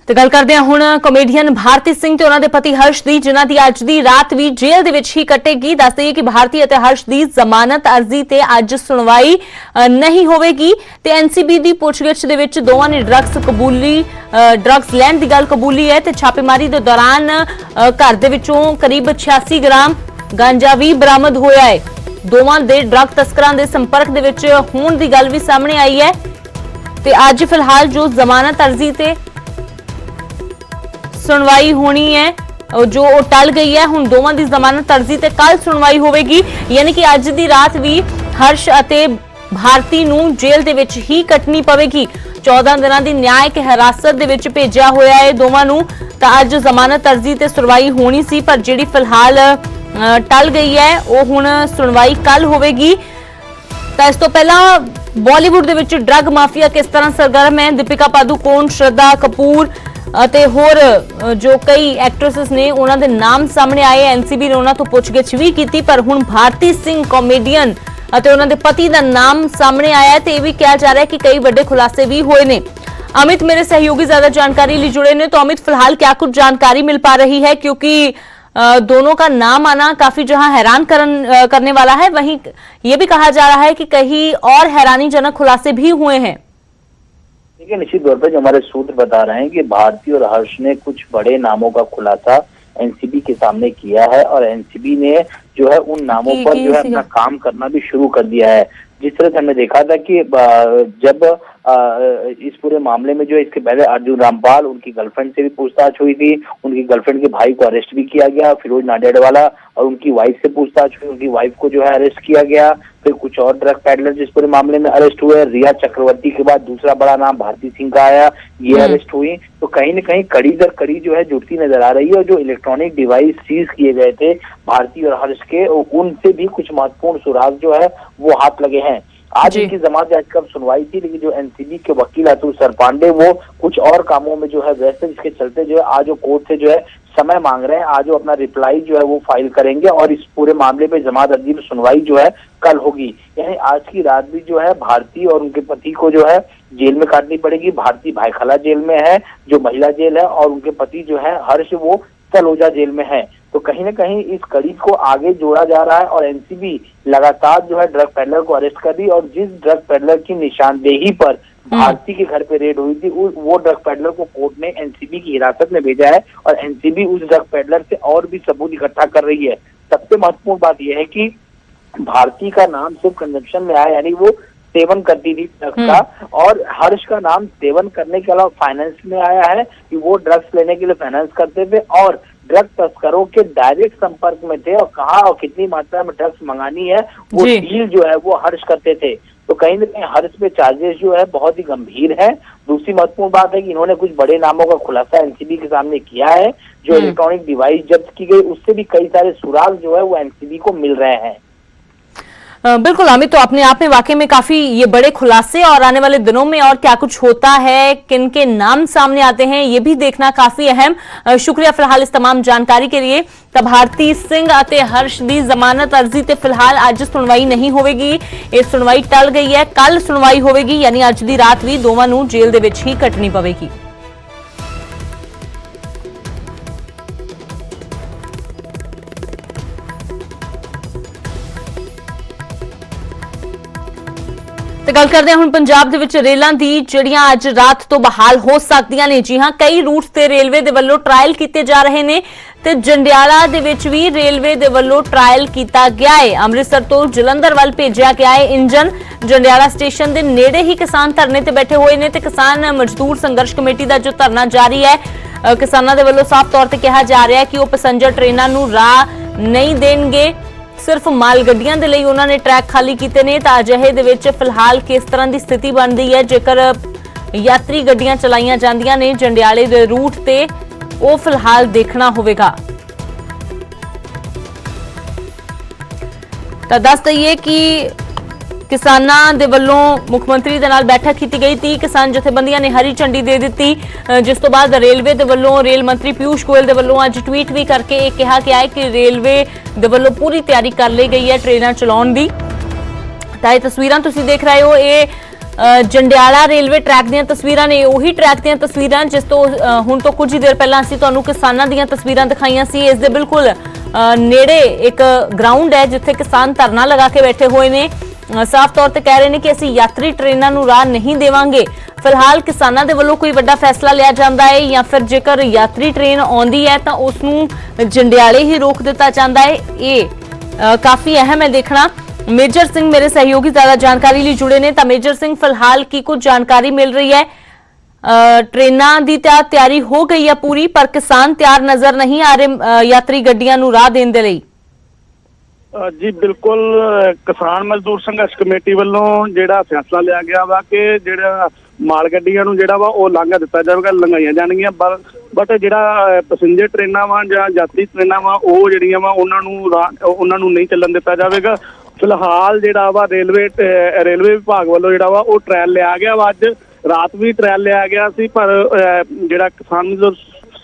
ਤੇ ਗੱਲ ਕਰਦੇ ਹਾਂ ਹੁਣ ਕਾਮੇਡੀਅਨ भारती सिंह ਤੇ ਉਹਨਾਂ ਦੇ ਪਤੀ ਹਰਸ਼ ਦੀ, ਜਿਨ੍ਹਾਂ ਦੀ ਅੱਜ ਦੀ ਰਾਤ ਵੀ ਜੇਲ੍ਹ ਦੇ ਵਿੱਚ ਹੀ ਕੱਟੇਗੀ। ਦੱਸ ਦਈਏ ਕਿ भारती ਅਤੇ ਹਰਸ਼ ਦੀ ਜ਼ਮਾਨਤ ਅਰਜ਼ੀ ਤੇ ਅੱਜ ਸੁਣਵਾਈ ਨਹੀਂ ਹੋਵੇਗੀ ਤੇ ਐਨਸੀਬੀ ਦੀ ਪੁੱਛਗਿੱਛ ਦੇ ਵਿੱਚ ਦੋਵਾਂ ਨੇ ਡਰੱਗਸ ਲੈਣ ਦੀ ਗੱਲ ਕਬੂਲੀ ਹੈ ਤੇ ਛਾਪੇਮਾਰੀ ਦੇ ਦੌਰਾਨ ਘਰ ਦੇ ਵਿੱਚੋਂ ਕਰੀਬ 86 ਗ੍ਰਾਮ ਗਾਂਜਾ ਵੀ ਬਰਾਮਦ ਹੋਇਆ ਹੈ। ਦੋਵਾਂ ਦੇ ਡਰੱਗ ਤਸਕਰਾਂ ਦੇ ਸੰਪਰਕ ਦੇ ਵਿੱਚ ਹੋਣ ਦੀ ਗੱਲ ਵੀ ਸਾਹਮਣੇ ਆਈ ਹੈ ਤੇ ਅੱਜ ਫਿਲਹਾਲ ਜੋ ਜ਼ਮਾਨਤ ਅਰਜ਼ੀ ਤੇ सुनवाई होनी है जो टल गई है, हुण दोवां दी जमानत अर्जी ते कल सुनवाई होवेगी। यानी कि अज दी रात भी हर्ष अते भारती नूं जेल दे विच ही कटनी पवेगी। 14 दिनां दी न्यायिक हिरासत दे विच भेजिया होया है दोवां नूं। तां अज जमानत अर्जी ते सुनवाई होनी सी, पर जिहड़ी फिलहाल टल गई है वो हुण सुनवाई कल होवेगी। तां इस तों पहलां बॉलीवुड दे विच ड्रग माफिया किस तरह सरगर्म है, दीपिका पादुकोण, श्रद्धा कपूर ਅਤੇ ਹੋਰ ਜੋ ਕਈ ਐਕਟ੍ਰੈਸਸ ਨੇ ਉਹਨਾਂ ਦੇ ਨਾਮ ਸਾਹਮਣੇ ਆਏ। ਐਨਸੀਬੀ ਨੇ ਉਹਨਾਂ ਤੋਂ ਪੁੱਛਗਿੱਛ ਵੀ ਕੀਤੀ, ਪਰ ਹੁਣ भारती सिंह ਕਾਮੇਡੀਅਨ ਅਤੇ ਉਹਨਾਂ ਦੇ ਪਤੀ ਦਾ ਨਾਮ ਸਾਹਮਣੇ ਆਇਆ ਤੇ ਇਹ ਵੀ ਕਿਹਾ ਜਾ ਰਿਹਾ ਹੈ ਕਿ ਕਈ ਵੱਡੇ ਖੁਲਾਸੇ ਵੀ ਹੋਏ ਨੇ। अमित मेरे सहयोगी ज्यादा जानकारी लिए जुड़े ने। तो अमित, फिलहाल क्या कुछ जानकारी मिल पा रही है, क्योंकि दोनों का नाम आना काफी जहां हैरान करने वाला है, वहीं ये भी कहा जा रहा है कि कहीं और हैरानीजनक खुलासे भी हुए हैं। देखिए, निश्चित तौर पर जो हमारे सूत्र बता रहे हैं कि भारती और हर्ष ने कुछ बड़े नामों का खुलासा एनसीबी के सामने किया है और एनसीबी ने जो है उन नामों पर जो है अपना काम करना भी शुरू कर दिया है। जिस तरह से हमने देखा था कि जब इस पूरे मामले में जो इसके पहले अर्जुन रामपाल, उनकी गर्लफ्रेंड से भी पूछताछ हुई थी, उनकी गर्लफ्रेंड के भाई को अरेस्ट भी किया गया, फिरोज नाडियाडवाला और उनकी वाइफ से पूछताछ हुई, उनकी वाइफ को जो है अरेस्ट किया गया। फिर कुछ और ड्रग पैडलर जिस पूरे मामले में अरेस्ट हुए, रिया चक्रवर्ती के बाद दूसरा बड़ा नाम भारती सिंह का आया, ये अरेस्ट हुई। तो कहीं न कहीं कड़ी दर कड़ी जो है जुड़ती नजर आ रही है। और जो इलेक्ट्रॉनिक डिवाइस सीज किए गए थे भारती और हर्ष के, उनसे भी कुछ महत्वपूर्ण सुराग जो है वो हाथ लगे हैं। आज इनकी जमानत याचिका सुनवाई थी, लेकिन जो एनसीबी के वकील अतुल सरपांडे वो कुछ और कामों में जो है व्यस्त है, जिसके चलते जो है आज वो कोर्ट से जो है समय मांग रहे हैं। आज वो अपना रिप्लाई जो है वो फाइल करेंगे और इस पूरे मामले पे जमानत अर्जी में सुनवाई जो है कल होगी। यानी आज की रात भी जो है भारती और उनके पति को जो है जेल में काटनी पड़ेगी। भारती भाईखला जेल में है, जो महिला जेल है, और उनके पति जो है हर्ष वो तलोजा जेल में है। तो कहीं न कहीं इस कड़ी को आगे जोड़ा जा रहा है और एनसीबी लगातार जो है ड्रग पेडलर को अरेस्ट कर रही है। और जिस ड्रग पेडलर की निशानदेही पर भारती के घर पे रेड हुई थी, वो ड्रग पेडलर को कोर्ट ने एनसीबी की हिरासत में भेजा है और एनसीबी उस ड्रग पेडलर से और भी सबूत इकट्ठा कर रही है। सबसे महत्वपूर्ण बात यह है कि भारती का नाम सिर्फ कंजप्शन में आया, यानी वो सेवन करती थी ड्रग्स का, और हर्ष का नाम सेवन करने के अलावा फाइनेंस में आया है कि वो ड्रग्स लेने के लिए फाइनेंस करते थे और ड्रग तस्करों के डायरेक्ट संपर्क में थे और कहाँ और कितनी मात्रा में ड्रग्स मंगानी है वो डील जो है वो हर्ष करते थे। तो कहीं न कहीं हर्ष पे चार्जेस जो है बहुत ही गंभीर है। दूसरी महत्वपूर्ण बात है कि इन्होंने कुछ बड़े नामों का खुलासा एनसीबी के सामने किया है। जो इलेक्ट्रॉनिक डिवाइस जब्त की गई उससे भी कई सारे सुराग जो है वो एनसीबी को मिल रहे हैं। बिल्कुल अमित, तो अपने आप में वाकई में काफी ये बड़े खुलासे, और आने वाले दिनों में और क्या कुछ होता है, किन के नाम सामने आते हैं, ये भी देखना काफी अहम। शुक्रिया फिलहाल इस तमाम जानकारी के लिए। तब भारती सिंह अते हर्ष दी जमानत अर्जी ते फिलहाल आज सुनवाई नहीं होगी, ये सुनवाई टल गई है, कल सुनवाई होगी, यानी अज दी रात भी दोवां नूं जेल दे विच ही कटनी पवेगी। ਤੇ ਗੱਲ ਕਰਦੇ ਹਾਂ ਹੁਣ ਪੰਜਾਬ ਦੇ ਵਿੱਚ ਰੇਲਾਂ ਦੀ, ਜਿਹੜੀਆਂ ਅੱਜ ਰਾਤ ਤੋਂ ਬਹਾਲ ਹੋ ਸਕਦੀਆਂ ਨੇ। ਜੀ ਹਾਂ, ਕਈ ਰੂਟਸ ਤੇ ਰੇਲਵੇ ਦੇ ਵੱਲੋਂ ਟ੍ਰਾਇਲ ਕੀਤੇ ਜਾ ਰਹੇ ਨੇ ਤੇ ਜੰਡਿਆਲਾ ਦੇ ਵਿੱਚ ਵੀ ਰੇਲਵੇ ਦੇ ਵੱਲੋਂ ਟ੍ਰਾਇਲ ਕੀਤਾ ਗਿਆ ਹੈ। ਅੰਮ੍ਰਿਤਸਰ ਤੋਂ ਜਲੰਧਰ ਵੱਲ ਭੇਜਿਆ ਗਿਆ ਹੈ ਇੰਜਨ। ਜੰਡਿਆਲਾ ਸਟੇਸ਼ਨ ਦੇ ਨੇੜੇ ਹੀ ਕਿਸਾਨ ਧਰਨੇ ਤੇ ਬੈਠੇ ਹੋਏ ਨੇ ਤੇ ਕਿਸਾਨ ਮਜ਼ਦੂਰ ਸੰਘਰਸ਼ ਕਮੇਟੀ ਦਾ ਜੋ ਧਰਨਾ ਜਾਰੀ ਹੈ, ਕਿਸਾਨਾਂ ਦੇ ਵੱਲੋਂ ਸਾਫ਼ ਤੌਰ ਤੇ ਕਿਹਾ ਜਾ ਰਿਹਾ ਹੈ ਕਿ ਉਹ ਪੈਸੇਂਜਰ ਟ੍ਰੇਨਾਂ ਨੂੰ ਰਾਹ ਨਹੀਂ ਦੇਣਗੇ, सिर्फ माल गड्डियां दे लई उन्हां ने ट्रैक खाली कीते ने। तां अजिहे दे विच फिलहाल किस तरह की स्थिति बनदी है जेकर यात्री गड्डियां चलाईयां जांदियां ने जंडियाले दे रूट ते, वो फिलहाल देखना होवेगा। तां दस दईए कि किसानां दे वल्लों मुख मंत्री दे नाल बैठक की गई थी, किसान जथेबंदियां ने हरी झंडी दे दी, जिस तो बाद रेलवे दे वल्लों रेल मंत्री पीयूष गोयल दे वल्लों अज ट्वीट भी करके यह कहा गया है कि रेलवे दे वल्लों पूरी तैयारी कर ली गई है ट्रेनां चलाउण दी। तां ये तस्वीरां तुसीं देख रहे हो, ये ਜੰਡਿਆਲਾ ਰੇਲਵੇ ਟਰੈਕ ਦੀਆਂ ਤਸਵੀਰਾਂ ਨੇ, ਉਹੀ ਟਰੈਕ ਦੀਆਂ ਤਸਵੀਰਾਂ ਜਿਸ ਤੋਂ ਹੁਣ ਤੋਂ ਕੁਝ ਹੀ ਦੇਰ ਪਹਿਲਾਂ ਅਸੀਂ ਤੁਹਾਨੂੰ ਕਿਸਾਨਾਂ ਦੀਆਂ ਤਸਵੀਰਾਂ ਦਿਖਾਈਆਂ ਸੀ। ਇਸ ਦੇ ਬਿਲਕੁਲ ਨੇੜੇ ਇੱਕ ਗਰਾਊਂਡ ਹੈ ਜਿੱਥੇ ਕਿਸਾਨ ਧਰਨਾ ਲਗਾ ਕੇ ਬੈਠੇ ਹੋਏ ਨੇ। ਸਾਫ਼ ਤੌਰ ਤੇ ਕਹਿ ਰਹੇ ਨੇ ਕਿ ਅਸੀਂ ਯਾਤਰੀ ਟ੍ਰੇਨਾਂ ਨੂੰ ਰਾਹ ਨਹੀਂ ਦੇਵਾਂਗੇ। ਫਿਲਹਾਲ ਕਿਸਾਨਾਂ ਦੇ ਵੱਲੋਂ ਕੋਈ ਵੱਡਾ ਫੈਸਲਾ ਲਿਆ ਜਾਂਦਾ ਹੈ ਜਾਂ ਫਿਰ ਜੇਕਰ ਯਾਤਰੀ ਟ੍ਰੇਨ ਆਉਂਦੀ ਹੈ ਤਾਂ ਉਸ ਨੂੰ ਜੰਡਿਆਲੇ ਹੀ ਰੋਕ ਦਿੱਤਾ ਜਾਂਦਾ ਹੈ। ਇਹ ਕਾਫੀ ਅਹਿਮ ਹੈ ਦੇਖਣਾ। ਮੇਜਰ ਸਿੰਘ ਮੇਰੇ ਸਹਿਯੋਗੀ ਜ਼ਿਆਦਾ ਜਾਣਕਾਰੀ ਲਈ ਜੁੜੇ ਨੇ। ਤਾਂ ਮੇਜਰ ਸਿੰਘ, ਫਿਲਹਾਲ ਕੀ ਕੁਝ ਜਾਣਕਾਰੀ ਮਿਲ ਰਹੀ ਹੈ? ਟ੍ਰੇਨਾਂ ਦੀ ਤਾਂ ਤਿਆਰੀ ਹੋ ਗਈ ਹੈ ਪੂਰੀ, ਪਰ ਕਿਸਾਨ ਤਿਆਰ ਨਜ਼ਰ ਨਹੀਂ ਆ ਰਹੇ ਯਾਤਰੀ ਗੱਡੀਆਂ ਨੂੰ ਰਾਹ ਦੇਣ ਦੇ ਲਈ। ਜੀ ਬਿਲਕੁਲ, ਕਿਸਾਨ ਮਜ਼ਦੂਰ ਸੰਘਰਸ਼ ਕਮੇਟੀ ਵੱਲੋਂ ਜਿਹੜਾ ਫੈਸਲਾ ਲਿਆ ਗਿਆ ਵਾ ਕਿ ਜਿਹੜਾ ਮਾਲ ਗੱਡੀਆਂ ਨੂੰ ਜਿਹੜਾ ਵਾ ਉਹ ਲਾਂਘਾ ਦਿੱਤਾ ਜਾਵੇਗਾ, ਲੰਘਾਈਆਂ ਜਾਣਗੀਆਂ। ਬਟ ਜਿਹੜਾ ਪੈਸੇਂਜਰ ਟ੍ਰੇਨਾਂ ਵਾ ਜਾਂ ਯਾਤਰੀ ਟ੍ਰੇਨਾਂ ਵਾ ਉਹ ਜਿਹੜੀਆਂ ਵਾ ਉਹਨਾਂ ਨੂੰ ਨਹੀਂ ਚੱਲਣ ਦਿੱਤਾ ਜਾਵੇਗਾ। ਫਿਲਹਾਲ ਜਿਹੜਾ ਵਾ ਰੇਲਵੇ ਵਿਭਾਗ ਵੱਲੋਂ ਜਿਹੜਾ ਵਾ ਉਹ ਟ੍ਰਾਇਲ ਲਿਆ ਗਿਆ ਵਾ। ਅੱਜ ਰਾਤ ਵੀ ਟ੍ਰਾਇਲ ਲਿਆ ਗਿਆ ਸੀ, ਪਰ ਜਿਹੜਾ ਕਿਸਾਨ ਮਜ਼ਦੂਰ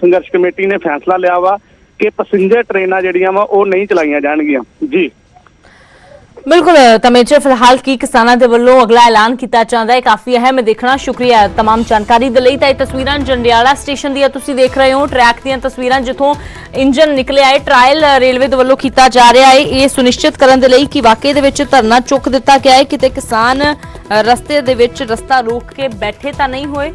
ਸੰਘਰਸ਼ ਕਮੇਟੀ ਨੇ ਫੈਸਲਾ ਲਿਆ ਵਾ ਕਿ ਪੈਸੇਂਜਰ ਟ੍ਰੇਨਾਂ ਜਿਹੜੀਆਂ ਵਾ ਉਹ ਨਹੀਂ ਚਲਾਈਆਂ ਜਾਣਗੀਆਂ। ਜੀ ਬਿਲकुल तमेजर, फिलहाल की किसानों के ਵੱਲੋਂ अगला ऐलान किया जाता है काफी अहम देखना। शुक्रिया तमाम जानकारी ਦੇ ਲਈ। ਤਾਂ ਇਹ ਤਸਵੀਰਾਂ ਜੰਡਿਆਲਾ ਸਟੇਸ਼ਨ ਦੀਆਂ ਤੁਸੀਂ ਦੇਖ ਰਹੇ ਹੋ, ਟਰੈਕ ਦੀਆਂ ਤਸਵੀਰਾਂ ਜਿੱਥੋਂ ਇੰਜਨ ਨਿਕਲਿਆ ਹੈ। ਟ੍ਰਾਇਲ ਰੇਲਵੇ ਦੇ ਵੱਲੋਂ ਕੀਤਾ ਜਾ ਰਿਹਾ ਹੈ ਇਹ ਸੁਨਿਸ਼ਚਿਤ ਕਰਨ ਦੇ ਲਈ ਕਿ ਵਾਕਈ ਦੇ ਵਿੱਚ ਧਰਨਾ ਚੁੱਕ ਦਿੱਤਾ ਗਿਆ ਹੈ, ਕਿਤੇ ਕਿਸਾਨ ਰਸਤੇ ਦੇ ਵਿੱਚ ਰਸਤਾ ਰੋਕ ਕੇ ਬੈਠੇ ਤਾਂ ਨਹੀਂ ਹੋਏ।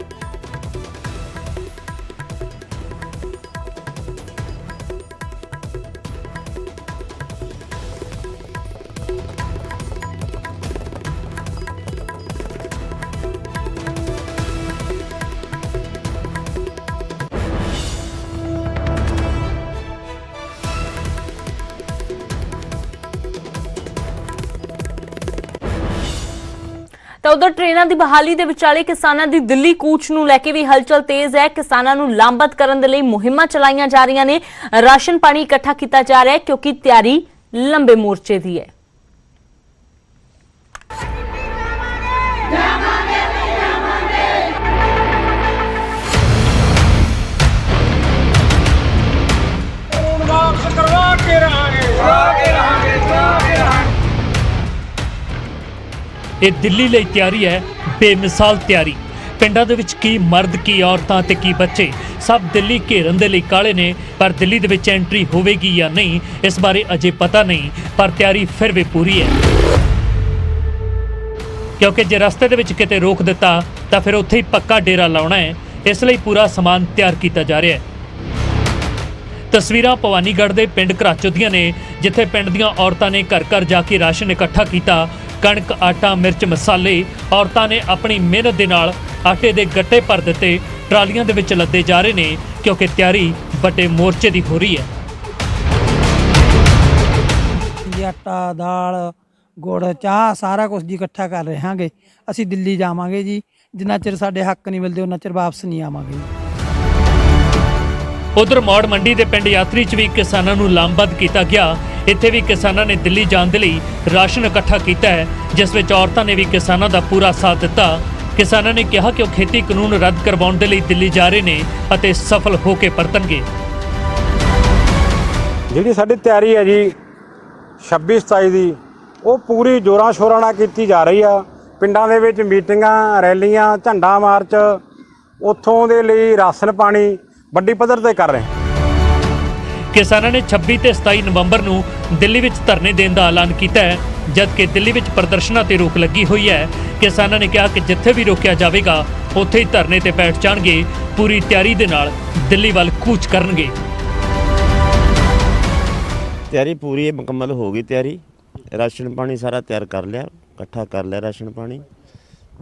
ਤਾਂ ਉਧਰ ਟ੍ਰੇਨਾਂ ਦੀ ਬਹਾਲੀ ਦੇ ਵਿਚਾਲੇ ਕਿਸਾਨਾਂ ਦੀ ਦਿੱਲੀ ਕੂਚ ਨੂੰ ਲੈ ਕੇ ਵੀ ਹਲਚਲ ਤੇਜ਼ ਹੈ। ਕਿਸਾਨਾਂ ਨੂੰ ਲਾਮਬੰਦ ਕਰਨ ਦੇ ਲਈ ਮੁਹਿੰਮਾਂ ਚਲਾਈਆਂ ਜਾ ਰਹੀਆਂ ਨੇ। ਰਾਸ਼ਨ ਪਾਣੀ ਇਕੱਠਾ ਕੀਤਾ ਜਾ ਰਿਹਾ ਹੈ ਕਿਉਂਕਿ ਤਿਆਰੀ ਲੰਬੇ ਮੋਰਚੇ ਦੀ ਹੈ। ਇਹ ਦਿੱਲੀ ਲਈ ਤਿਆਰੀ ਹੈ, ਬੇਮਿਸਾਲ ਤਿਆਰੀ। ਪਿੰਡਾਂ ਦੇ ਵਿੱਚ ਕੀ ਮਰਦ, ਕੀ ਔਰਤਾਂ ਤੇ ਕੀ ਬੱਚੇ ਸਭ ਦਿੱਲੀ ਘੇਰਨ ਦੇ ਲਈ ਕਾਲੇ ਨੇ। ਪਰ ਦਿੱਲੀ ਦੇ ਵਿੱਚ ਐਂਟਰੀ ਹੋਵੇਗੀ ਜਾਂ ਨਹੀਂ ਇਸ ਬਾਰੇ ਅਜੇ ਪਤਾ ਨਹੀਂ, ਪਰ ਤਿਆਰੀ ਫਿਰ ਵੀ ਪੂਰੀ ਹੈ। ਕਿਉਂਕਿ ਜੇ ਰਸਤੇ ਦੇ ਵਿੱਚ ਕਿਤੇ ਰੋਕ ਦਿੱਤਾ ਤਾਂ ਫਿਰ ਉੱਥੇ ਹੀ ਪੱਕਾ ਡੇਰਾ ਲਾਉਣਾ ਹੈ। ਇਸ ਲਈ ਪੂਰਾ ਸਮਾਨ ਤਿਆਰ ਕੀਤਾ ਜਾ ਰਿਹਾ ਹੈ। ਤਸਵੀਰਾਂ ਭਵਾਨੀਗੜ੍ਹ ਦੇ ਪਿੰਡ ਘਰਾਚੋ ਦੀਆਂ ਨੇ, ਜਿੱਥੇ ਪਿੰਡ ਦੀਆਂ ਔਰਤਾਂ ਨੇ ਘਰ ਘਰ ਜਾ ਕੇ ਰਾਸ਼ਨ ਇਕੱਠਾ ਕੀਤਾ। ਕਣਕ, ਆਟਾ, ਮਿਰਚ, ਮਸਾਲੇ ਔਰਤਾਂ ਨੇ ਆਪਣੀ ਮਿਹਨਤ ਦੇ ਨਾਲ ਆਟੇ ਦੇ ਗੱਟੇ ਭਰ ਦਿੱਤੇ, ਟਰਾਲੀਆਂ ਦੇ ਵਿੱਚ ਲੱਦੇ ਜਾ ਰਹੇ ਨੇ ਕਿਉਂਕਿ ਤਿਆਰੀ ਵੱਡੇ ਮੋਰਚੇ ਦੀ ਹੋ ਰਹੀ ਹੈ। ਆਟਾ, ਦਾਲ, ਗੁੜ, ਚਾਹ ਸਾਰਾ ਕੁਝ ਜੀ ਇਕੱਠਾ ਕਰ ਰਹੇ ਹਾਂਗੇ। ਅਸੀਂ ਦਿੱਲੀ ਜਾਵਾਂਗੇ ਜੀ, ਜਿੰਨਾ ਚਿਰ ਸਾਡੇ ਹੱਕ ਨਹੀਂ ਮਿਲਦੇ ਉਹਨਾਂ ਚਿਰ ਵਾਪਸ ਨਹੀਂ ਆਵਾਂਗੇ। ਉਧਰ ਮੌੜ ਮੰਡੀ ਦੇ ਪਿੰਡ ਯਾਤਰੀ 'ਚ ਵੀ ਕਿਸਾਨਾਂ ਨੂੰ ਲਾਮਬੰਦ ਕੀਤਾ ਗਿਆ। ਇੱਥੇ ਵੀ ਕਿਸਾਨਾਂ ਨੇ ਦਿੱਲੀ ਜਾਣ ਦੇ ਲਈ ਰਾਸ਼ਨ ਇਕੱਠਾ ਕੀਤਾ ਹੈ, ਜਿਸ ਵਿੱਚ ਔਰਤਾਂ ਨੇ ਵੀ ਕਿਸਾਨਾਂ ਦਾ ਪੂਰਾ ਸਾਥ ਦਿੱਤਾ। ਕਿਸਾਨਾਂ ਨੇ ਕਿਹਾ ਕਿ ਉਹ ਖੇਤੀ ਕਾਨੂੰਨ ਰੱਦ ਕਰਵਾਉਣ ਦੇ ਲਈ ਦਿੱਲੀ ਜਾ ਰਹੇ ਨੇ ਅਤੇ ਸਫਲ ਹੋ ਕੇ ਪਰਤਣਗੇ। ਜਿਹੜੀ ਸਾਡੀ ਤਿਆਰੀ ਹੈ ਜੀ 26-27 ਦੀ, ਉਹ ਪੂਰੀ ਜੋਰਾਂ ਸ਼ੋਰਾਂ ਨਾਲ ਕੀਤੀ ਜਾ ਰਹੀ ਆ। ਪਿੰਡਾਂ ਦੇ ਵਿੱਚ ਮੀਟਿੰਗਾਂ, ਰੈਲੀਆਂ, ਝੰਡਾ ਮਾਰਚ, ਉੱਥੋਂ ਦੇ ਲਈ ਰਾਸ਼ਨ ਪਾਣੀ ਵੱਡੀ ਪੱਧਰ ਤੇ ਕਰ ਰਹੇ। ਕਿਸਾਨਾਂ ਨੇ 26 ਤੇ 27 ਨਵੰਬਰ ਨੂੰ ਦਿੱਲੀ ਵਿੱਚ ਧਰਨੇ ਦੇਣ ਦਾ ਐਲਾਨ ਕੀਤਾ ਹੈ, ਜਦਕਿ ਦਿੱਲੀ ਵਿੱਚ ਪ੍ਰਦਰਸ਼ਨਾਂ ਤੇ ਰੋਕ ਲੱਗੀ ਹੋਈ ਹੈ। ਕਿਸਾਨਾਂ ਨੇ ਕਿਹਾ ਕਿ ਜਿੱਥੇ ਵੀ ਰੋਕਿਆ ਜਾਵੇਗਾ ਉੱਥੇ ਹੀ ਧਰਨੇ ਤੇ ਬੈਠ ਜਾਣਗੇ। ਪੂਰੀ ਤਿਆਰੀ ਦੇ ਨਾਲ ਦਿੱਲੀ ਵੱਲ ਕੂਚ ਕਰਨਗੇ। ਤਿਆਰੀ ਪੂਰੀ ਮੁਕੰਮਲ ਹੋ ਗਈ। ਤਿਆਰੀ ਰਾਸ਼ਨ ਪਾਣੀ ਸਾਰਾ ਤਿਆਰ ਕਰ ਲਿਆ, ਇਕੱਠਾ ਕਰ ਲਿਆ ਰਾਸ਼ਨ ਪਾਣੀ।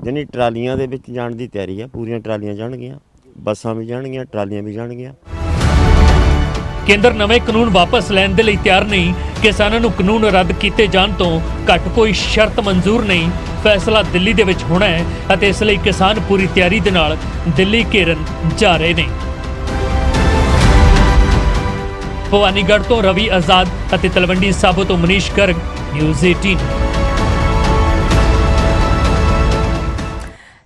ਜਾਨੀ ਟਰਾਲੀਆਂ ਦੇ ਵਿੱਚ ਜਾਣ ਦੀ ਤਿਆਰੀ ਆ, ਪੂਰੀਆਂ ਟਰਾਲੀਆਂ ਜਾਣਗੀਆਂ, ਬੱਸਾਂ ਵੀ ਜਾਣਗੀਆਂ, ਟਰਾਲੀਆਂ ਵੀ ਜਾਣਗੀਆਂ। ਕੇਂਦਰ ਨਵੇਂ ਕਾਨੂੰਨ ਵਾਪਸ ਲੈਣ ਦੇ ਲਈ ਤਿਆਰ ਨਹੀਂ। ਕਿਸਾਨਾਂ ਨੂੰ ਕਾਨੂੰਨ ਰੱਦ ਕੀਤੇ ਜਾਣ ਤੋਂ ਘੱਟ ਕੋਈ ਸ਼ਰਤ ਮਨਜ਼ੂਰ ਨਹੀਂ। ਫੈਸਲਾ ਦਿੱਲੀ ਦੇ ਵਿੱਚ ਹੋਣਾ ਹੈ ਅਤੇ ਇਸ ਲਈ ਕਿਸਾਨ ਪੂਰੀ ਤਿਆਰੀ ਦੇ ਨਾਲ ਦਿੱਲੀ ਘੇਰਨ ਜਾ ਰਹੇ ਨੇ। ਭਵਾਨੀਗੜ੍ਹ ਤੋਂ ਰਵੀ ਆਜ਼ਾਦ ਅਤੇ ਤਲਵੰਡੀ ਸਾਬੋ ਤੋਂ ਮਨੀਸ਼ ਗਰਗ, ਨਿਊਜ਼ 18।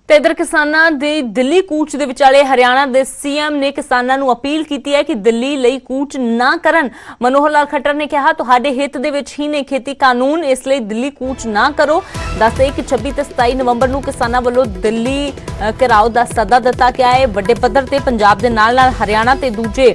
ਤੇ ਇਧਰ ਕਿਸਾਨਾਂ ਦੀ ਦਿੱਲੀ ਕੂਚ ਦੇ ਵਿਚਾਲੇ ਹਰਿਆਣਾ ਦੇ ਸੀਐਮ ਨੇ ਕਿਸਾਨਾਂ ਨੂੰ ਅਪੀਲ ਕੀਤੀ ਹੈ ਕਿ ਦਿੱਲੀ ਲਈ ਕੂਚ ਨਾ ਕਰਨ। ਮਨੋਹਰ ਲਾਲ ਖੱਟਰ ਨੇ ਕਿਹਾ ਤੁਹਾਡੇ ਹਿੱਤ ਦੇ ਵਿੱਚ ਹੀ ਨੇ ਖੇਤੀ ਕਾਨੂੰਨ, ਇਸ ਲਈ ਦਿੱਲੀ ਕੂਚ ਨਾ ਕਰੋ। ਦੱਸਦੇ ਕਿ 26 ਤੇ 27 ਨਵੰਬਰ ਨੂੰ ਕਿਸਾਨਾਂ ਵੱਲੋਂ ਦਿੱਲੀ ਘਿਰਾਓ ਦਾ ਸੱਦਾ ਦਿੱਤਾ ਗਿਆ ਹੈ। ਵੱਡੇ ਪੱਧਰ ਤੇ ਪੰਜਾਬ ਦੇ ਨਾਲ-ਨਾਲ ਹਰਿਆਣਾ ਤੇ ਦੂਜੇ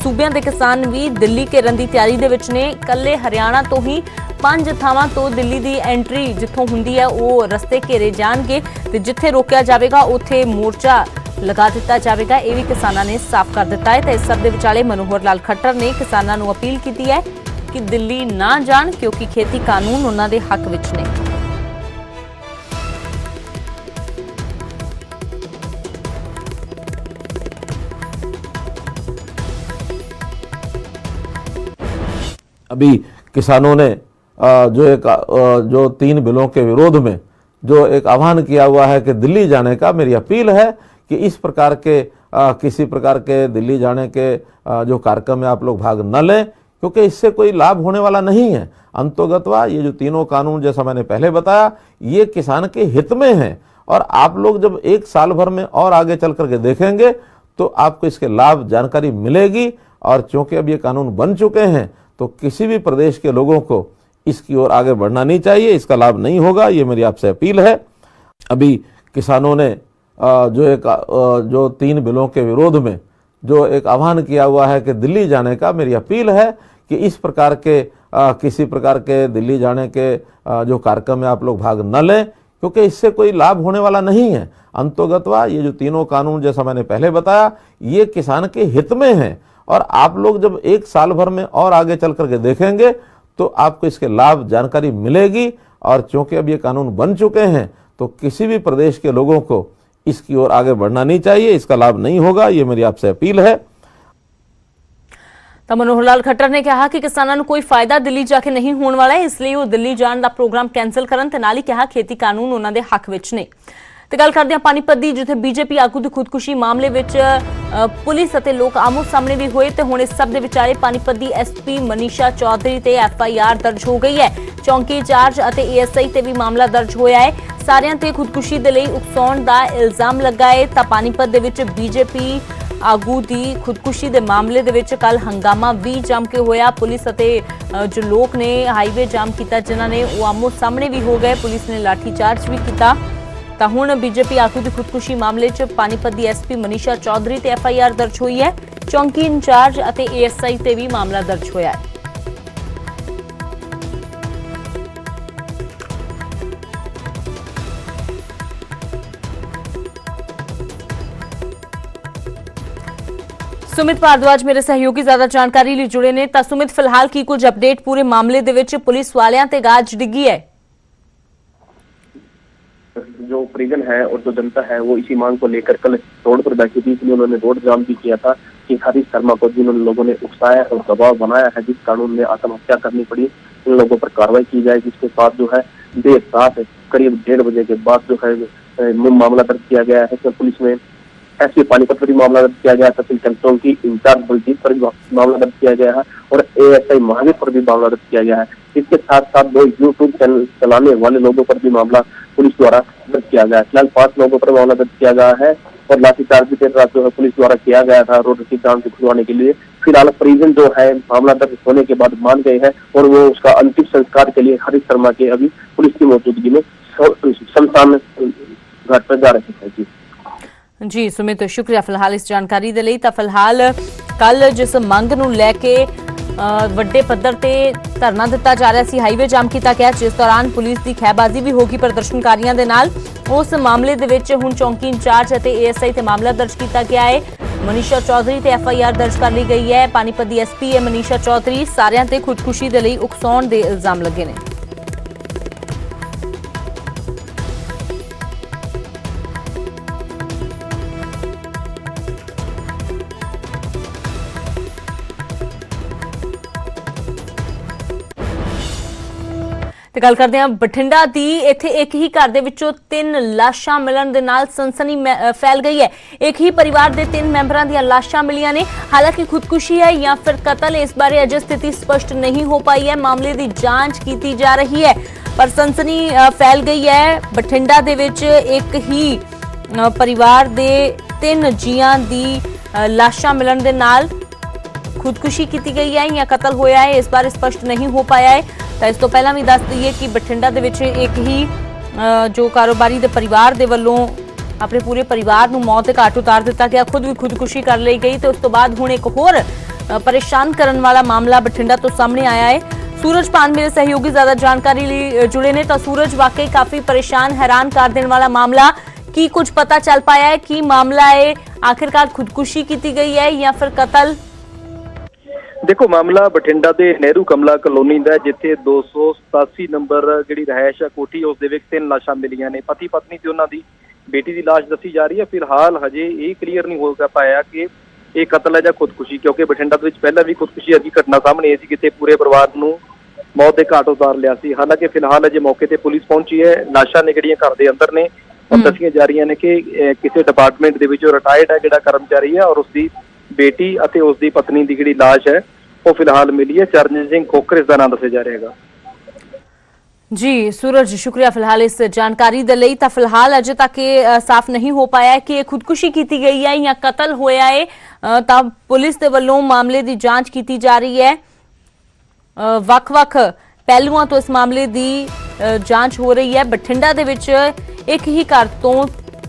ਸੂਬਿਆਂ ਦੇ ਕਿਸਾਨ ਵੀ ਦਿੱਲੀ ਘੇਰਨ ਦੀ ਤਿਆਰੀ ਦੇ ਵਿੱਚ ਨੇ। ਕੱਲੇ ਹਰਿਆਣਾ ਤੋਂ ਹੀ 5 ਥਾਵਾਂ ਤੋਂ ਦਿੱਲੀ ਦੀ ਐਂਟਰੀ ਜਿੱਥੋਂ ਹੁੰਦੀ ਹੈ ਉਹ ਰਸਤੇ ਘੇਰੇ ਜਾਣਗੇ ਤੇ ਜਿੱਥੇ ਰੋਕਿਆ ਜਾਵੇਗਾ ਉੱਥੇ ਮੋਰਚਾ ਲਗਾ ਦਿੱਤਾ ਜਾਵੇਗਾ। ਇਹ ਵੀ ਕਿਸਾਨਾਂ ਨੇ ਸਾਫ਼ ਕਰ ਦਿੱਤਾ ਹੈ। ਤੇ ਇਸ ਸਭ ਦੇ ਵਿਚਾਲੇ ਮਨੋਹਰ ਲਾਲ ਖੱਟਰ ਨੇ ਕਿਸਾਨਾਂ ਨੂੰ ਅਪੀਲ ਕੀਤੀ ਹੈ ਕਿ ਦਿੱਲੀ ਨਾ ਜਾਣ ਕਿਉਂਕਿ ਖੇਤੀ ਕਾਨੂੰਨ ਉਹਨਾਂ ਦੇ ਹੱਕ ਵਿੱਚ ਨੇ। अभी किसानों ने जो 3 बिलों के विरोध में जो एक आह्वान किया हुआ है कि दिल्ली जाने का, मेरी अपील है कि इस प्रकार के किसी प्रकार के दिल्ली जाने के जो कार्यक्रम में आप लोग भाग न लें, क्योंकि इससे कोई लाभ होने वाला नहीं है। अंतोगत्वा ये जो तीनों कानून जैसा मैंने पहले बताया ये किसान के हित में है और आप लोग जब 1 साल भर में और आगे चल करके देखेंगे तो आपको इसके लाभ जानकारी मिलेगी। और चूंकि अब ये कानून बन चुके हैं तो किसी भी प्रदेश के लोगों को इसकी ओर आगे बढ़ना नहीं चाहिए, इसका लाभ नहीं होगा, ये मेरी आपसे अपील है। अभी किसानों ने जो 3 बिलों के विरोध में जो एक आह्वान किया हुआ है कि दिल्ली जाने का, मेरी अपील है कि इस प्रकार के किसी प्रकार के दिल्ली जाने के जो कार्यक्रम में आप लोग भाग न लें, क्योंकि इससे कोई लाभ होने वाला नहीं है। अंतोगत्वा ये जो तीनों कानून जैसा मैंने पहले बताया ये किसान के हित में है और आप लोग जब 1 साल भर में और आगे चल करके देखेंगे तो आपको इसके लाभ जानकारी मिलेगी। और चूंकि अब ये कानून बन चुके हैं तो किसी भी प्रदेश के लोगों को इसकी ओर आगे बढ़ना नहीं चाहिए, इसका लाभ नहीं होगा, ये मेरी आपसे अपील है। ਤਾਂ ਮਨੋਹਰ ਲਾਲ ਖੱਟਰ ਨੇ ਕਿਹਾ ਕਿ ਕਿਸਾਨਾਂ ਨੂੰ ਕੋਈ ਫਾਇਦਾ ਦਿੱਲੀ ਜਾ ਕੇ ਨਹੀਂ ਹੋਣ ਵਾਲਾ ਹੈ, ਇਸ ਲਈ ਉਹ ਦਿੱਲੀ ਜਾਣ ਦਾ ਪ੍ਰੋਗਰਾਮ ਕੈਂਸਲ ਕਰਨ ਤੇ ਨਾਲ ਹੀ ਕਿਹਾ ਖੇਤੀ ਕਾਨੂੰਨ ਉਹਨਾਂ ਦੇ ਹੱਕ ਵਿੱਚ ਨੇ। ਤੇ ਗੱਲ ਕਰਦੇ ਹਾਂ ਪਾਣੀਪਤ ਦੀ, ਜਿੱਥੇ ਬੀਜੇਪੀ ਆਗੂ ਦੀ ਖੁਦਕੁਸ਼ੀ ਮਾਮਲੇ ਵਿੱਚ ਪੁਲਿਸ ਅਤੇ ਲੋਕ ਆਮੋ ਸਾਹਮਣੇ ਵੀ ਹੋਏ ਤੇ ਹੁਣ ਇਸ ਸਭ ਦੇ ਵਿਚਾਲੇ ਪਾਣੀਪਤ ਦੀ ਐਸਪੀ ਮਨੀਸ਼ਾ ਚੌਧਰੀ ਤੇ FIR ਦਰਜ ਹੋ ਗਈ ਹੈ। ਚੌਂਕੀ ਇੰਚਾਰਜ ਅਤੇ ASI ਤੇ ਵੀ ਮਾਮਲਾ ਦਰਜ ਹੋਇਆ ਹੈ। ਸਾਰਿਆਂ ਤੇ ਖੁਦਕੁਸ਼ੀ ਦੇ ਲਈ ਉਕਸਾਉਣ ਦਾ ਇਲਜ਼ਾਮ ਲੱਗਾ ਹੈ। ਤਾਂ ਪਾਣੀਪਤ ਦੇ ਵਿੱਚ ਬੀਜੇਪੀ ਆਗੂ ਦੀ ਖੁਦਕੁਸ਼ੀ ਦੇ ਮਾਮਲੇ ਦੇ ਵਿੱਚ ਕੱਲ ਹੰਗਾਮਾ ਵੀ ਜੰਮ ਕੇ ਹੋਇਆ। ਪੁਲਿਸ ਅਤੇ ਜੋ ਲੋਕ ਨੇ ਹਾਈਵੇ ਜਾਮ ਕੀਤਾ ਜਿਨ੍ਹਾਂ ਨੇ ਉਹ ਆਮੋ ਸਾਹਮਣੇ ਵੀ ਹੋ ਗਏ। ਪੁਲਿਸ ਨੇ ਲਾਠੀ ਚਾਰਜ ਵੀ ਕੀਤਾ। ਤਾਂ ਹੁਣ ਬੀਜੇਪੀ ਆਗੂ ਦੀ ਖੁਦਕੁਸ਼ੀ ਮਾਮਲੇ 'ਚ ਪਾਣੀਪਤ ਦੀ ਐਸਪੀ ਮਨੀਸ਼ਾ ਚੌਧਰੀ ਤੇ FIR ਦਰਜ ਹੋਈ ਹੈ। ਚੌਂਕੀ ਇੰਚਾਰਜ ਅਤੇ ASI ਤੇ ਵੀ ਮਾਮਲਾ ਦਰਜ ਹੋਇਆ ਹੈ। सुमित भारद्वाज मेरे सहयोगी ज्यादा जानकारी लिए जुड़े ने। ਤਾਂ सुमित फिलहाल की कुछ अपडेट पूरे मामले ਦੇ ਵਿੱਚ पुलिस वालियां ਤੇ गाज डिगी है? जो परिजन है और जो जनता है वो इसी मांग को लेकर कल रोड पर बैठी थी, इसलिए उन्होंने रोड जाम भी किया था कि हरीश शर्मा को जिन लोगों ने उकसाया और दबाव बनाया है, जिस कानून में आत्महत्या करनी पड़ी, उन लोगों पर कार्रवाई की जाए। जिसके साथ जो है देर रात करीब 1:30 बजे के बाद जो है मामला दर्ज किया गया है। पुलिस में एसपी पानीपत पर भी मामला दर्ज किया गया, तहसील कंट्रोल की इंचार्ज बलजीत पर भी मामला दर्ज किया गया है और ASI महावीर पर भी मामला दर्ज किया गया है। इसके साथ साथ 2 YouTube चैनल चलाने वाले लोगों पर भी मामला पुलिस द्वारा दर्ज किया गया है। फिलहाल 5 लोगों पर मामला दर्ज किया गया है और लाठीचार्ज भी देर रात जो है पुलिस द्वारा किया गया था रोड की जाम खुलवाने के लिए। फिलहाल परिजन जो है मामला दर्ज होने के बाद मान गए हैं और वो उसका अंतिम संस्कार के लिए हरीश शर्मा के अभी पुलिस की मौजूदगी में शमशान घाट पर जा रहे हैं। जी सुमित, शुक्रिया फिलहाल इस जानकारी दे लई। तां फिलहाल कल जिस मंग नूं लैके ਵੱਡੇ ਪੱਧਰ ਤੇ ਧਰਨਾ ਦਿੱਤਾ ਜਾ ਰਿਹਾ ਸੀ, ਹਾਈਵੇ ਜਾਮ ਕੀਤਾ ਗਿਆ, ਜਿਸ ਦੌਰਾਨ ਪੁਲਿਸ ਦੀ ਖਹਿਬਾਜ਼ੀ ਵੀ ਹੋ ਗਈ ਪ੍ਰਦਰਸ਼ਨਕਾਰੀਆਂ ਦੇ ਨਾਲ। ਉਸ ਮਾਮਲੇ ਦੇ ਵਿੱਚ ਹੁਣ ਚੌਂਕੀ ਇੰਚਾਰਜ ਅਤੇ ASI ਤੇ ਮਾਮਲਾ ਦਰਜ ਕੀਤਾ ਗਿਆ ਹੈ। ਮਨੀਸ਼ਾ ਚੌਧਰੀ ਤੇ FIR ਦਰਜ ਕਰ ਲਈ ਗਈ ਹੈ। ਪਾਣੀਪਤ ਦੀ SP ਹੈ ਮਨੀਸ਼ਾ ਚੌਧਰੀ। ਸਾਰਿਆਂ ਤੇ ਖੁਦਕੁਸ਼ੀ ਦੇ ਲਈ ਉਕਸਾਉਣ ਦੇ ਇਲਜ਼ਾਮ ਲੱਗੇ ਨੇ। ਤੇ ਗੱਲ ਕਰਦੇ ਹਾਂ ਬਠਿੰਡਾ ਦੀ। ਇੱਥੇ ਇੱਕ ਹੀ ਘਰ ਦੇ ਵਿੱਚੋਂ 3 ਲਾਸ਼ਾਂ ਮਿਲਣ ਦੇ ਨਾਲ ਸਨਸਨੀ ਫੈਲ ਗਈ ਹੈ। ਇੱਕ ਹੀ ਪਰਿਵਾਰ ਦੇ 3 ਮੈਂਬਰਾਂ ਦੀਆਂ ਲਾਸ਼ਾਂ ਮਿਲੀਆਂ ਨੇ। ਹਾਲਾਂਕਿ ਖੁਦਕੁਸ਼ੀ ਹੈ ਜਾਂ ਫਿਰ ਕਤਲ, ਇਸ ਬਾਰੇ ਅਜੇ ਸਥਿਤੀ ਸਪਸ਼ਟ ਨਹੀਂ ਹੋ ਪਾਈ ਹੈ। ਮਾਮਲੇ ਦੀ ਜਾਂਚ ਕੀਤੀ ਜਾ ਰਹੀ ਹੈ ਪਰ ਸਨਸਨੀ ਫੈਲ ਗਈ ਹੈ। ਬਠਿੰਡਾ ਦੇ ਵਿੱਚ ਇੱਕ ਹੀ परिवार दे 3 ਜੀਆਂ ਦੀ ਲਾਸ਼ਾਂ ਮਿਲਣ ਦੇ ਨਾਲ खुदकुशी की गई है या कतल होया है, इस बार स्पष्ट नहीं हो पाया है। तो इस तो पहला भी दस दईए कि बठिंडा दे विच एक ही जो कारोबारी दे परिवार दे वल्लों अपने पूरे परिवार नूं मौत दे घाट उतार दिता गया, खुद भी खुदकुशी कर ली गई। तो उस तो बाद हुण एक होर परेशान करन वाला मामला बठिंडा तो सामने आया है। सूरज पान मेरे सहयोगी ज्यादा जानकारी लिए जुड़े ने। तो सूरज, वाकई काफी परेशान हैरान कर देने वाला मामला, की कुछ पता चल पाया है कि मामला है आखिरकार खुदकुशी की गई है या फिर कतल? देखो, मामला बठिंडा के नेहरू कमला कलोनी का, जिथे 287 नंबर जी रहायश है कोठी, उस 3 लाशा मिलिया ने। पति पत्नी से उन्होंने बेटी की लाश दसी जा रही है। फिलहाल हजे ये क्लीयर नहीं हो पाया कि ये कतल है या खुदकुशी, क्योंकि बठिंडा पहला भी खुदकुशी वर्गी घटना सामने आई थी, पूरे परिवार को मौत के घाट उतार लिया सी। हालांकि फिलहाल अजे मौके पर पुलिस पहुंची है। लाशा ने जड़ियां घर के अंदर ने और दसिया जा रही ने कि किसी डिपार्टमेंट के रिटायर्ड है जो कर्मचारी है, और उसकी बेटी और उसकी पत्नी की जी लाश है वो फिलहाल मिली है। चरणजीत सिंह खोखर इसका नाम दसिया जा रहा है। जी सूरज, शुक्रिया फिलहाल इस जानकारी दे लई। तां फिलहाल अजे तक ये साफ नहीं हो पाया कि ये खुदकुशी की गई है या कतल होया है। तां पुलिस दे वल्लों मामले की जांच की जा रही है। वख-वख पहलुआं तो इस मामले की जांच हो रही है। बठिंडा दे विच एक ही घर तो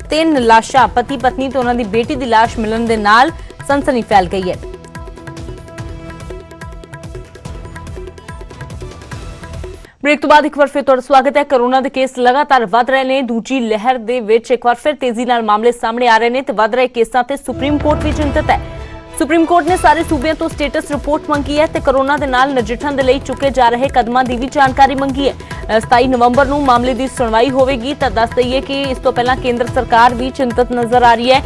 3 लाशां, पति पत्नी तो उन्हां दी बेटी की लाश मिलण दे नाल सनसनी फैल गई है। ब्रेक तो बाद एक बार फिर तुहाडा स्वागत है। कोरोना के केस लगातार वध रहे हैं। दूजी लहर दे विच एक बार फिर तेजी नाल मामले सामने आ रहे हैं ते वध रहे केसां ते सुप्रीम कोर्ट भी चिंतित है। सुप्रीम कोर्ट ने सारे सूबे तो स्टेटस रिपोर्ट मंगी है ते कोरोना दे नाल नजिठण दे लई चुके जा रहे कदमां दी भी जानकारी मंगी है। 27 नवंबर नूं मामले की सुनवाई होवेगी। तां दस दईए कि इस तो पहला केंद्र सरकार भी चिंतित नजर आ रही है।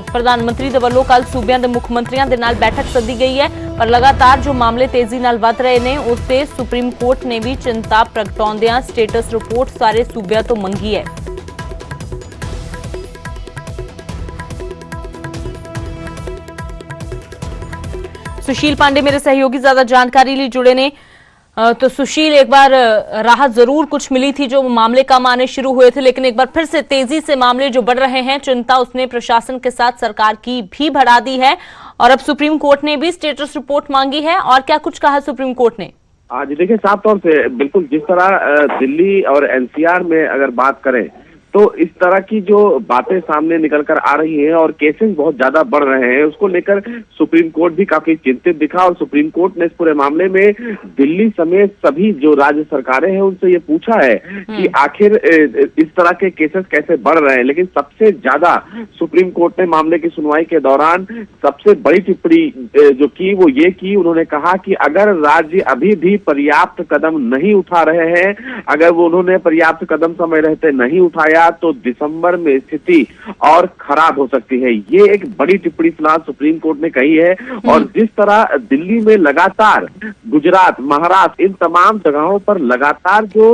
प्रधानमंत्री दे वल्लों कल सूबियां दे मुख मंत्रियां दे नाल बैठक सद्दी गई है, पर लगातार जो मामले तेजी नाल वध रहे ने उस ते सुप्रीम कोर्ट ने भी चिंता प्रगटाउंदियां स्टेटस रिपोर्ट सारे सूबियां तो मंगी है। सुशील पांडे मेरे सहयोगी ज्यादा जानकारी लिए जुड़े ने। तो सुशील, एक बार राहत जरूर कुछ मिली थी, जो मामले कम आने शुरू हुए थे, लेकिन एक बार फिर से तेजी से मामले जो बढ़ रहे हैं, चिंता उसने प्रशासन के साथ सरकार की भी बढ़ा दी है। और अब सुप्रीम कोर्ट ने भी स्टेटस रिपोर्ट मांगी है। और क्या कुछ कहा सुप्रीम कोर्ट ने? आज देखिए, साफ तौर से बिल्कुल जिस तरह दिल्ली और एनसीआर में अगर बात करें तो इस तरह की जो बातें सामने निकल कर आ रही हैं और केसेस बहुत ज्यादा बढ़ रहे हैं, उसको लेकर सुप्रीम कोर्ट भी काफी चिंतित दिखा। और सुप्रीम कोर्ट ने इस पूरे मामले में दिल्ली समेत सभी जो राज्य सरकारें हैं उनसे ये पूछा है कि आखिर इस तरह के केसेस कैसे बढ़ रहे हैं। लेकिन सबसे ज्यादा सुप्रीम कोर्ट ने मामले की सुनवाई के दौरान सबसे बड़ी टिप्पणी जो की वो ये की, उन्होंने कहा कि अगर राज्य अभी भी पर्याप्त कदम नहीं उठा रहे हैं, अगर वो उन्होंने पर्याप्त कदम समय रहते नहीं उठाया तो दिसंबर में स्थिति और खराब हो सकती है। ये एक बड़ी टिप्पणी फिलहाल सुप्रीम कोर्ट ने कही है। और जिस तरह दिल्ली में लगातार, गुजरात, महाराष्ट्र, इन तमाम जगहों पर लगातार जो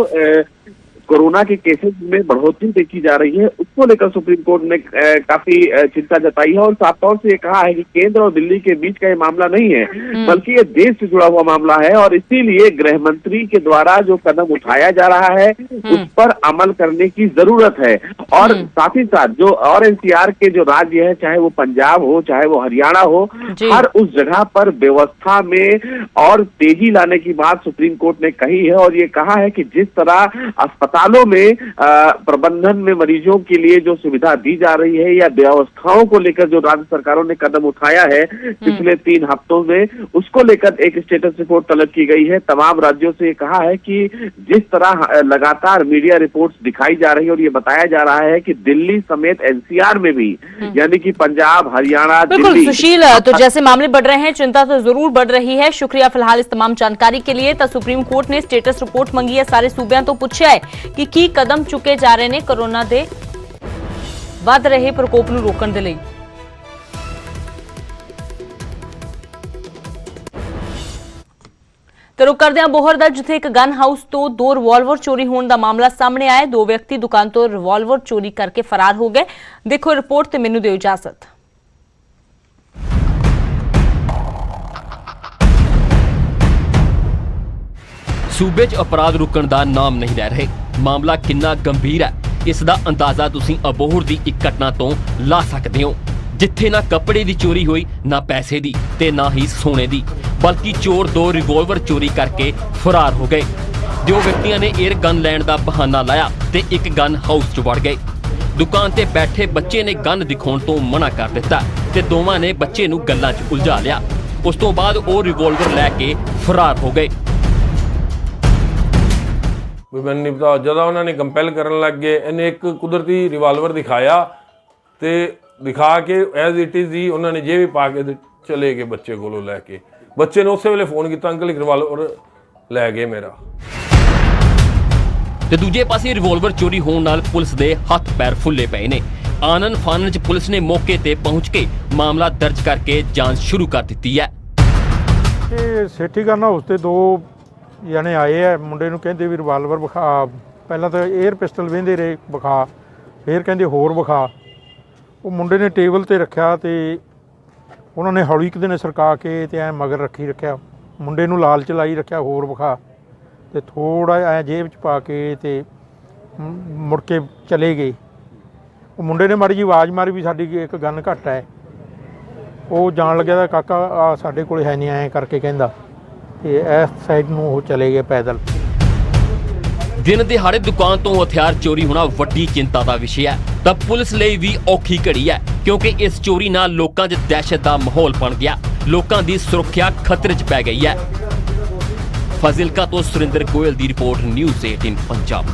कोरोना के केसेस में बढ़ोतरी देखी जा रही है, उसको लेकर सुप्रीम कोर्ट ने काफी चिंता जताई है। और साफ तौर से ये कहा है कि केंद्र और दिल्ली के बीच का ये मामला नहीं है, बल्कि ये देश से जुड़ा हुआ मामला है। और इसीलिए गृह मंत्री के द्वारा जो कदम उठाया जा रहा है उस पर अमल करने की जरूरत है। और साथ ही साथ जो और एनसीआर के जो राज्य है, चाहे वो पंजाब हो चाहे वो हरियाणा हो, हर उस जगह पर व्यवस्था में और तेजी लाने की बात सुप्रीम कोर्ट ने कही है। और ये कहा है कि जिस तरह अस्पतालों में प्रबंधन में मरीजों के लिए जो सुविधा दी जा रही है या व्यवस्थाओं को लेकर जो राज्य सरकारों ने कदम उठाया है पिछले 3 हफ्तों में, उसको लेकर एक स्टेटस रिपोर्ट तलब की गई है। तमाम राज्यों से ये कहा है कि जिस तरह लगातार मीडिया रिपोर्ट्स दिखाई जा रही है और ये बताया जा रहा है कि दिल्ली समेत एनसीआर में भी, यानी कि पंजाब, हरियाणा, दिल्ली। सुशील, तो जैसे मामले बढ़ रहे हैं, चिंता तो जरूर बढ़ रही है। शुक्रिया फिलहाल इस तमाम जानकारी के लिए। तो सुप्रीम कोर्ट ने स्टेटस रिपोर्ट मंगी है, सारे सूबे तो पूछा है कि की कदम चुके जा रहे ने कोरोना दे वध रहे प्रकोप ਨੂੰ रोकਣ ਦੇ ਲਈ। तो रुक करदे हां बोहर दा, जिथे एक गन हाउस तो 2 रिवॉल्वर चोरी होने का मामला सामने आया। 2 व्यक्ति दुकान तो रिवॉल्वर चोरी करके फरार हो गए। देखो रिपोर्ट ते मैनू दिओ इजाजत। सूबे च अपराध रुकण दा नाम नहीं लै रहे। मामला कितना गंभीर है ਇਸ ਦਾ ਅੰਦਾਜ਼ਾ ਤੁਸੀਂ ਅਬੋਹਰ ਦੀ ਇੱਕ ਘਟਨਾ ਤੋਂ ਲਾ ਸਕਦੇ ਹੋ, ਜਿੱਥੇ ਨਾ ਕੱਪੜੇ ਦੀ ਚੋਰੀ ਹੋਈ, ਨਾ ਪੈਸੇ ਦੀ ਤੇ ਨਾ ਹੀ ਸੋਨੇ ਦੀ, ਬਲਕਿ ਚੋਰ 2 ਰਿਵਾਲਵਰ ਚੋਰੀ ਕਰਕੇ ਫਰਾਰ ਹੋ ਗਏ। 2 ਵਿਅਕਤੀਆਂ ਨੇ 에ਅਰ ਗਨ ਲੈਣ ਦਾ ਬਹਾਨਾ ਲਾਇਆ ਤੇ ਇੱਕ ਗਨ ਹਾਊਸ 'ਚ ਵੜ ਗਏ। ਦੁਕਾਨ ਤੇ ਬੈਠੇ ਬੱਚੇ ਨੇ ਗਨ ਦਿਖਾਉਣ ਤੋਂ ਮਨਾ ਕਰ ਦਿੱਤਾ ਤੇ ਦੋਵਾਂ ਨੇ ਬੱਚੇ ਨੂੰ ਗੱਲਾਂ 'ਚ ਉਲਝਾ ਲਿਆ। ਉਸ ਤੋਂ ਬਾਅਦ ਉਹ ਰਿਵਾਲਵਰ ਲੈ ਕੇ ਫਰਾਰ ਹੋ ਗਏ। ਮੈਨੂੰ ਨਹੀਂ ਪਤਾ, ਜਦੋਂ ਉਹਨਾਂ ਨੇ ਕੰਪੈਲ ਕਰਨ ਲੱਗ ਗਏ, ਇਹਨੇ ਇੱਕ ਕੁਦਰਤੀ ਰਿਵਾਲਵਰ ਦਿਖਾਇਆ ਤੇ ਦਿਖਾ ਕੇ ਐਜ਼ ਇਟ ਇਜ਼ ਹੀ ਉਹਨਾਂ ਨੇ ਜੇਬ ਪਾ ਕੇ ਚਲੇ ਗਏ ਬੱਚੇ ਕੋਲੋਂ ਲੈ ਕੇ। ਬੱਚੇ ਨੇ ਉਸੇ ਵੇਲੇ ਫੋਨ ਕੀਤਾ, ਅੰਕਲ ਇੱਕ ਰਿਵਾਲਵਰ ਲੈ ਗਏ ਮੇਰਾ। ਤੇ ਦੂਜੇ ਪਾਸੇ ਰਿਵਾਲਵਰ ਚੋਰੀ ਹੋਣ ਨਾਲ ਪੁਲਿਸ ਦੇ ਹੱਥ ਪੈਰ ਫੁੱਲੇ ਪਏ ਨੇ। ਆਨਨ ਫਾਨਨ 'ਚ ਪੁਲਿਸ ਨੇ ਮੌਕੇ ਤੇ ਪਹੁੰਚ ਕੇ ਮਾਮਲਾ ਦਰਜ ਕਰਕੇ ਜਾਂਚ ਸ਼ੁਰੂ ਕਰ ਦਿੱਤੀ ਹੈ। ਇਹ ਸੇਠੀ ਕਰਨ ਹਾਊਸ ਤੇ 2 ਜਣੇ ਆਏ ਆ, ਮੁੰਡੇ ਨੂੰ ਕਹਿੰਦੇ ਵੀ ਰਿਵਾਲਵਰ ਵਿਖਾ, ਪਹਿਲਾਂ ਤਾਂ 에ਅਰ ਪਿਸਟਲ ਵੇਂਦੇ ਰਹੇ ਵਿਖਾ, ਫਿਰ ਕਹਿੰਦੇ ਹੋਰ ਵਿਖਾ। ਉਹ ਮੁੰਡੇ ਨੇ ਟੇਬਲ ਤੇ ਰੱਖਿਆ ਤੇ ਉਹਨਾਂ ਨੇ ਹੌਲੀ ਕਿਤੇ ਨੇ ਸਰਕਾ ਕੇ ਤੇ ਐ ਮਗਰ ਰੱਖਿਆ, ਮੁੰਡੇ ਨੂੰ ਲਾਲਚ ਲਾਈ ਰੱਖਿਆ ਹੋਰ ਵਿਖਾ, ਤੇ ਥੋੜਾ ਐ ਜੇਬ 'ਚ ਪਾ ਕੇ ਤੇ ਮੁੜ ਕੇ ਚਲੇ ਗਏ। ਉਹ ਮੁੰਡੇ ਨੇ ਮਾੜੀ ਜਿਹੀ ਆਵਾਜ਼ ਮਾਰੀ ਵੀ ਸਾਡੀ ਇੱਕ ਗਨ ਘੱਟ ਹੈ। ਉਹ ਜਾਣ ਲੱਗਿਆ ਤਾਂ ਕਾਕਾ ਆ ਸਾਡੇ ਕੋਲ ਹੈ ਨਹੀਂ, ਐਂ ਕਰਕੇ ਕਹਿੰਦਾ, ਤੇ ਇਸ ਸਾਈਡ ਨੂੰ ਉਹ ਚਲੇ ਗਏ ਪੈਦਲ। ਦਿਨ ਦਿਹਾੜੇ ਦੁਕਾਨ ਤੋਂ ਹਥਿਆਰ ਚੋਰੀ ਹੋਣਾ ਵੱਡੀ ਚਿੰਤਾ ਦਾ ਵਿਸ਼ਾ ਹੈ ਤਾਂ ਪੁਲਿਸ ਲਈ ਵੀ ਔਖੀ ਘੜੀ ਹੈ, ਕਿਉਂਕਿ ਇਸ ਚੋਰੀ ਨਾਲ ਲੋਕਾਂ 'ਚ ਦਹਿਸ਼ਤ ਦਾ ਮਾਹੌਲ ਬਣ ਗਿਆ। ਲੋਕਾਂ ਦੀ ਸੁਰੱਖਿਆ ਖਤਰੇ 'ਚ ਪੈ ਗਈ ਹੈ। ਫਾਜ਼ਿਲਕਾ ਤੋਂ ਸੁਰਿੰਦਰ ਗੋਇਲ ਦੀ ਰਿਪੋਰਟ, ਨਿਊਜ਼ 18 ਪੰਜਾਬ।